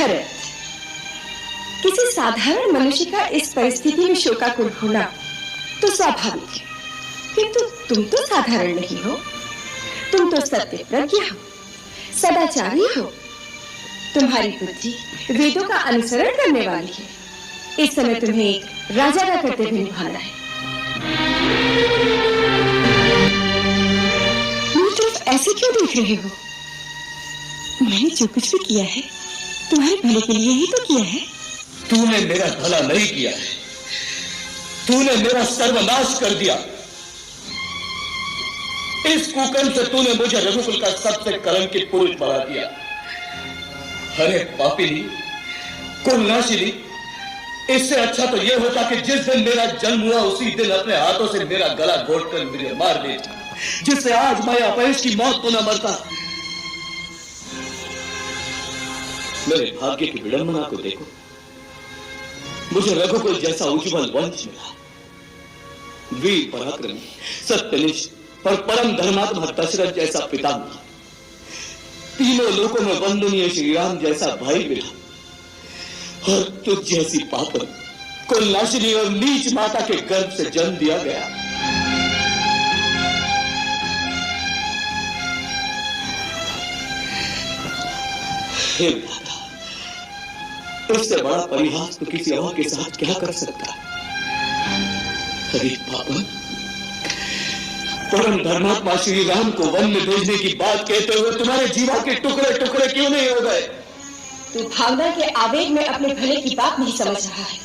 भरत, किसी साधारण मनुष्य का इस परिस्थिति में शोकाकुल होना तो स्वाभाविक है, किंतु तुम तो साधारण नहीं हो। तुम तो सत्य प्रज्ञ हो, सदाचारी हो। तुम्हारी बुद्धि वेदों का अनुसरण करने वाली है। इस समय तुम्हें एक राजा का कर्तव्य निभाना है। मेरी तरफ ऐसे क्यों देख रहे हो? मैंने जो कुछ भी किया है तुम्हारे भले के लिए ही तो किया है। तूने मेरा भला नहीं किया है, तूने मेरा सर्वनाश कर दिया। इस कुकर्म से तूने मुझे रघुकुल का सबसे कलंकित पुरुष बना दिया। अरे पापिनी, कुलनाशिनी, इससे अच्छा तो यह होता कि जिस दिन मेरा जन्म हुआ उसी दिन अपने हाथों से मेरा गला घोटकर मुझे मार देता, जिससे आज मैं अपयश की मौत को न मरता। मेरे भाग्य की विडंबना को देखो, मुझे रघुकुल जैसा उज्ज्वल वंश मिला। वीर पराक्रमी, सत्यनिष्ठ और परम धर्मात्मा दशरथ जैसा पिता मिला। तीनों लोकों में वंदनीय श्री राम जैसा भाई मिला, और तुझ जैसी पापन, कुलनाशिनी और नीच माता के गर्भ से जन्म दिया गया। हे दादा, इससे बड़ा परिहास तो किसी और के साथ क्या कर सकता? अरे पापन, परम धर्मात्मा श्री राम को वन में भेजने की बात कहते हुए तुम्हारे जीवा के टुकड़े टुकड़े क्यों नहीं हो गए? तू भावना के आवेग में अपने भले की बात नहीं समझ रहा है।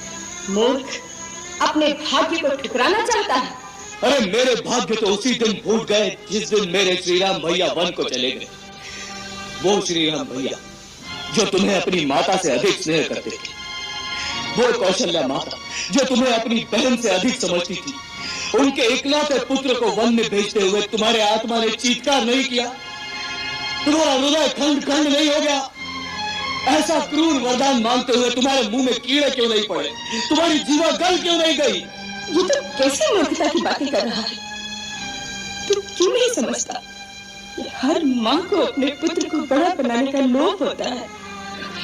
मूर्ख, अपने भाग्य को ठुकराना चाहता है। अरे मेरे भाग्य तो उसी दिन फूट गए जिस दिन मेरे श्री राम भैया वन को चले गए। वो श्री राम भैया जो तुम्हें अपनी माता से अधिक स्नेह करते थे, वो कौशल्या माता जो तुम्हें अपनी बहन से अधिक समझती थी, उनके इकलौते पुत्र को वन में भेजते हुए तुम्हारे आत्मा ने चीत्कार नहीं किया? तुम्हारा हृदय खंड खंड नहीं हो गया? ऐसा क्रूर वरदान मांगते हुए तुम्हारे मुंह में कीड़े क्यों नहीं पड़े? तुम्हारी जीवा गल क्यों नहीं गई? ये तो कैसी मूर्खता की बातें कर रहा है। तू क्यों नहीं समझता? हर माँ को अपने पुत्र को बड़ा बनाने का लोभ होता है।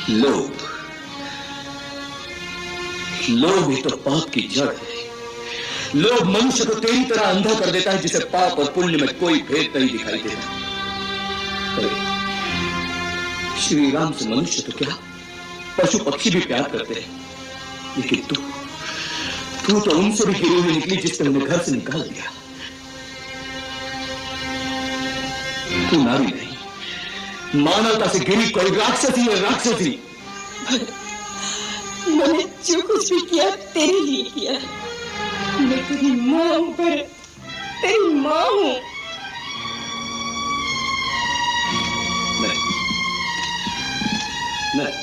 लोभ? लोभ ही तो पाप की जड़ है। लोभ मनुष्य को तेरी तरह अंधा कर देता है जिसे पाप और पुण्य में कोई भेद नहीं दिखाई देता। श्री राम से मनुष्य तो क्या, पशु पक्षी भी प्यार करते हैं, लेकिन तू तो उनसे भी गिरी हुई निकली जिसने उन्हें घर से निकाल दिया। तू नारी नहीं, मानवता से गिरी कोई राक्षसी है, राक्षसी। मैंने जो कुछ भी किया तेरे लिए किया। मैं तेरी माँ हूं, भरत, तेरी माँ हूं। नहीं,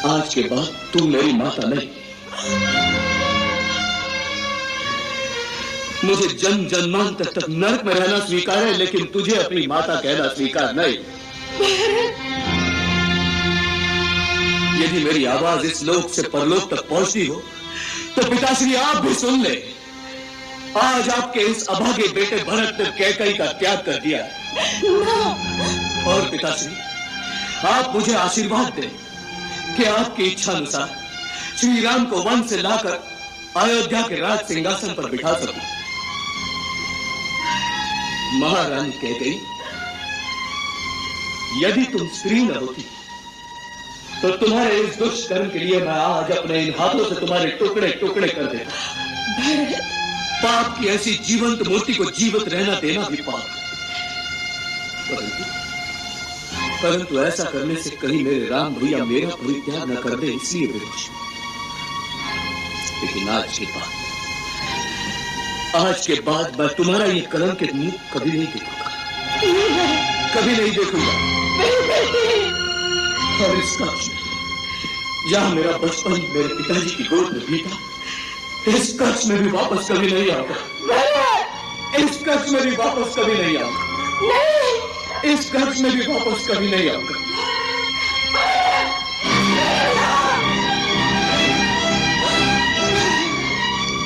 आज के बाद तू मेरी माता नहीं। मुझे जन्म जन्मांतर तक नरक में रहना स्वीकार है, लेकिन तुझे अपनी माता कहना स्वीकार नहीं। यदि मेरी आवाज इस लोक से परलोक तक पहुंचती हो तो पिताश्री आप भी सुन ले। आज आपके इस अभागे बेटे भरत ने कैकई का त्याग कर दिया। और पिताश्री, आप मुझे आशीर्वाद दें कि आपकी इच्छा अनुसार श्री राम को वन से लाकर अयोध्या के राज सिंहासन पर बिठा सकूं। महारानी कह गई, यदि तुम स्त्री न होती तो तुम्हारे इस दुष्कर्म के लिए मैं आज अपने इन हाथों से तुम्हारे टुकड़े टुकड़े कर देता। पाप की ऐसी जीवंत मूर्ति को जीवित रहना देना भी पाप है। परंतु ऐसा करने से कहीं मेरे राम भैया मेरा परित्याग न कर दे, इसलिए विरोध। लेकिन आज के बाद मैं तुम्हारा ये कलंकित मुंह कभी नहीं देखूंगा, कभी नहीं देखूंगा। और इस कक्ष में जहां मेरा बचपन मेरे पिताजी की गोद में बीता, इस कक्ष में भी वापस कभी नहीं आऊंगा। इस कक्ष में भी वापस कभी नहीं आऊंगा। इस कक्ष में भी वापस कभी नहीं आऊंगा।